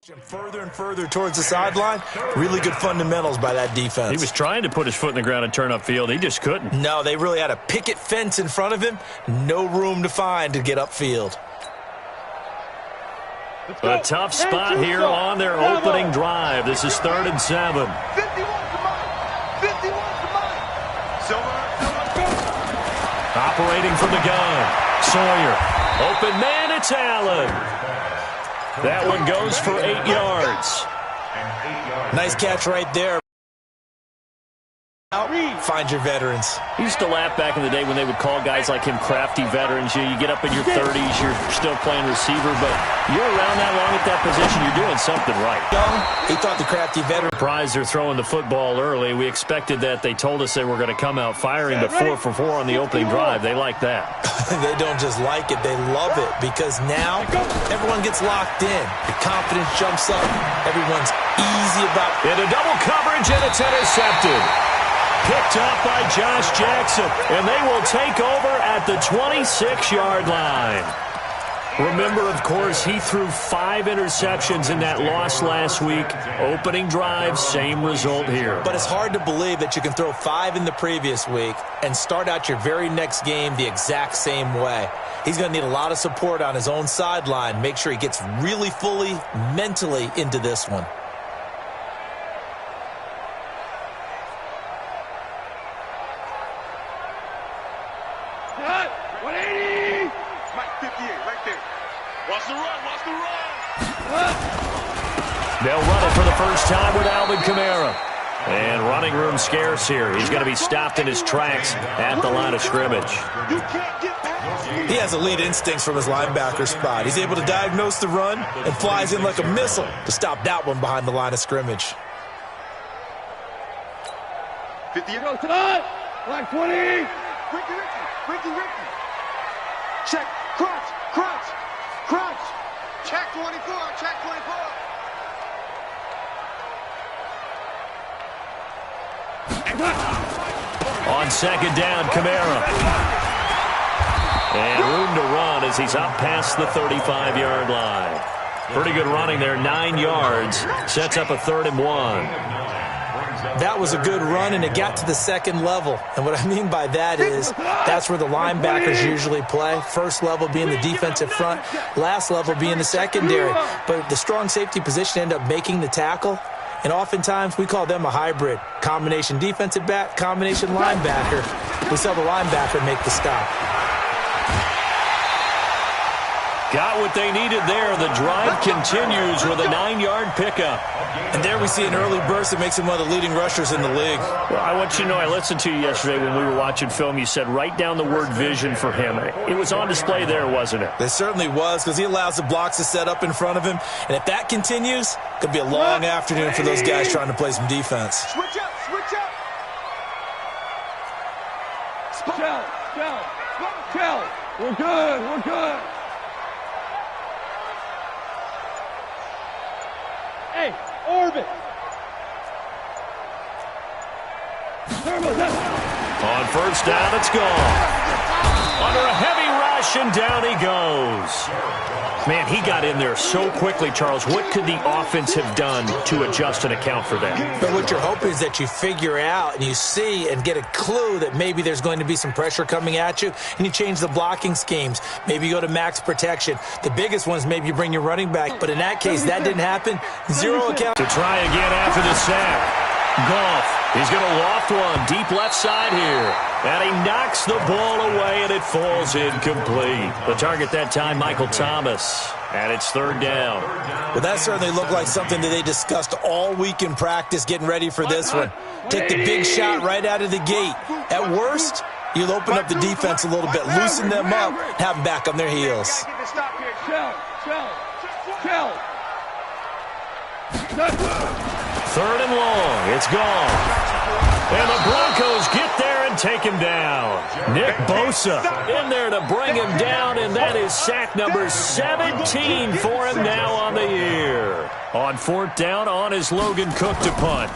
Further and further towards the sideline. Really good fundamentals by that defense. He was trying to put his foot in the ground and turn upfield. He just couldn't. No, they really had a picket fence in front of him. No room to find to get upfield. A tough spot here on their opening drive. This is 3rd and 7. 51 to mine. 51 to mine. Operating from the gun. Sawyer. Open man, it's Allen. That one goes for 8 yards. Nice catch right there. Find your veterans. He used to laugh back in the day when they would call guys like him crafty veterans. You get up in your 30s, you're still playing receiver, but you're around that long at that position, you're doing something right. He thought the crafty veteran. Surprised they're throwing the football early. We expected that. They told us they were going to come out firing, but 4 for 4 on the opening drive. They like that. They don't just like it, they love it, because now everyone gets locked in. The confidence jumps up. Everyone's easy about it. Into double coverage, and it's intercepted. Picked up by Josh Jackson, and they will take over at the 26-yard line. Remember, of course, he threw 5 interceptions in that loss last week. Opening drive, same result here. But it's hard to believe that you can throw 5 in the previous week and start out your very next game the exact same way. He's going to need a lot of support on his own sideline. Make sure he gets really fully, mentally into this one. They'll run it for the first time with Alvin Kamara. And running room scarce here. He's going to be stopped in his tracks at the line of scrimmage. He has elite instincts from his linebacker spot. He's able to diagnose the run and flies in like a missile to stop that one behind the line of scrimmage. 50 yards tonight. Black 20. Ricky. Check. Crunch. Check 24. On second down, Kamara. And room to run as he's up past the 35-yard line. Pretty good running there, 9 yards. Sets up a 3rd and 1. That was a good run, and it got to the second level. And what I mean by that is that's where the linebackers usually play. First level being the defensive front, last level being the secondary. But the strong safety position ended up making the tackle. And oftentimes, we call them a hybrid. Combination defensive back, combination linebacker. We saw the linebacker make the stop. Got what they needed there. The drive continues with a 9-yard pickup. And there we see an early burst that makes him one of the leading rushers in the league. Well, I want you to know, I listened to you yesterday when we were watching film. You said write down the word vision for him. It was on display there, wasn't it? It certainly was, because he allows the blocks to set up in front of him. And if that continues, it could be a long afternoon for those guys trying to play some defense. Switch up. Shell. We're good. Hey, orbit. On first down, it's gone. Under a heavy rush, and down he goes. Man, he got in there so quickly, Charles. What could the offense have done to adjust and account for that? But what you're hoping is that you figure out and you see and get a clue that maybe there's going to be some pressure coming at you, and you change the blocking schemes. Maybe you go to max protection. The biggest one is maybe you bring your running back, but in that case, that didn't happen. 0 account. To try again after the sack. Goff, he's going to loft one deep left side here. And he knocks the ball away, and it falls incomplete. The target that time, Michael Thomas. And it's 3rd down. Well, that certainly looked like something that they discussed all week in practice getting ready for this one. Take the big shot right out of the gate. At worst, you'll open up the defense a little bit, loosen them up, have them back on their heels. Shell. 3rd and long. It's gone. And the Broncos get there and take him down. Nick Bosa in there to bring him down, and that is sack number 17 for him now on the year. On 4th down, on is Logan Cook to punt.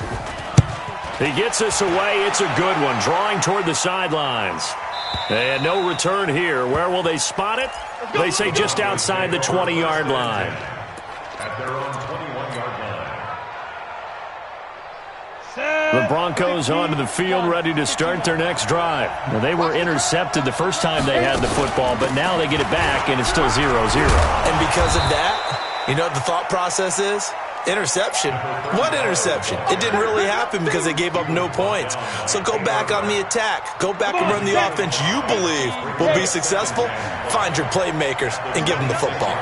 He gets us away. It's a good one, drawing toward the sidelines. And no return here. Where will they spot it? They say just outside the 20-yard line. At their own 21. Broncos onto the field, ready to start their next drive. Now, they were intercepted the first time they had the football, but now they get it back, and it's still 0-0. And because of that, you know what the thought process is? Interception. What interception? It didn't really happen because they gave up no points. So go back on the attack. Go back and run the offense you believe will be successful. Find your playmakers and give them the football.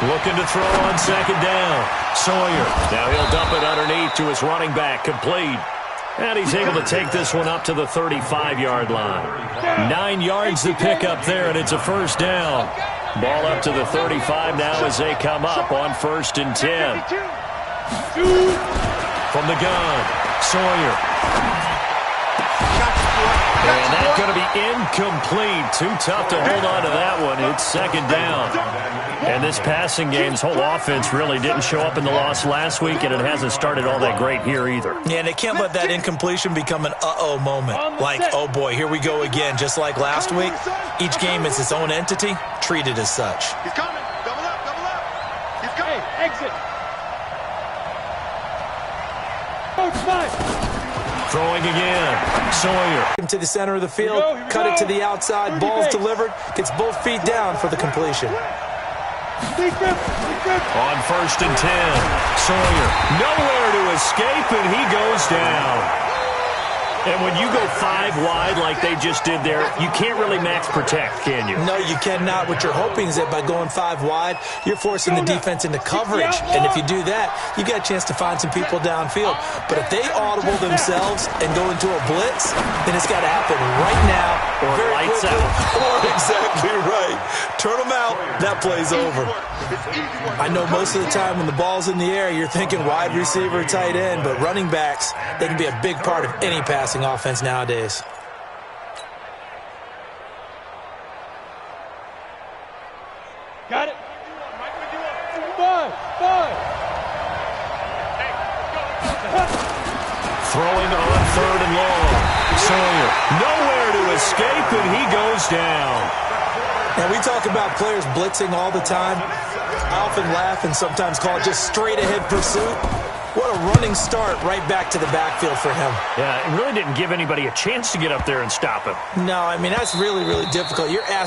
Looking to throw on second down. Sawyer. Now he'll dump it underneath to his running back. Complete. And he's able to take this one up to the 35-yard line. 9 yards to pick up there, and it's a first down. Ball up to the 35 now as they come up on 1st and 10. From the gun, Sawyer. And that's going to be incomplete. Too tough to hold on to that one. It's second down. And this passing game's whole offense really didn't show up in the loss last week, and it hasn't started all that great here either. Yeah, and they can't let that incompletion become an uh-oh moment. Like, oh boy, here we go again. Just like last week, each game is its own entity, treated as such. He's coming. Double up, double up. He's coming. Hey, exit. Coach, fine. Throwing again. Sawyer. To the center of the field, cut it to the outside, ball's delivered, gets both feet down for the completion. On 1st and 10, Sawyer. Nowhere to escape, and he goes down. And when you go 5 wide like they just did there, you can't really max protect, can you? No, you cannot. What you're hoping is that by going 5 wide, you're forcing the defense into coverage. And if you do that, you got a chance to find some people downfield. But if they audible themselves and go into a blitz, then it's got to happen right now. Or lights out. Or exactly right. Turn them out. That play's over. I know most of the time when the ball's in the air, you're thinking wide receiver, tight end. But running backs, they can be a big part of any passing offense nowadays. Got it. Five. Throwing on 3rd and long. Sawyer. Nowhere to escape, and he goes down. And we talk about players blitzing all the time. I often laugh and sometimes call it just straight-ahead pursuit. What a running start right back to the backfield for him. Yeah, it really didn't give anybody a chance to get up there and stop him. No, I mean, that's really, really difficult. You're asking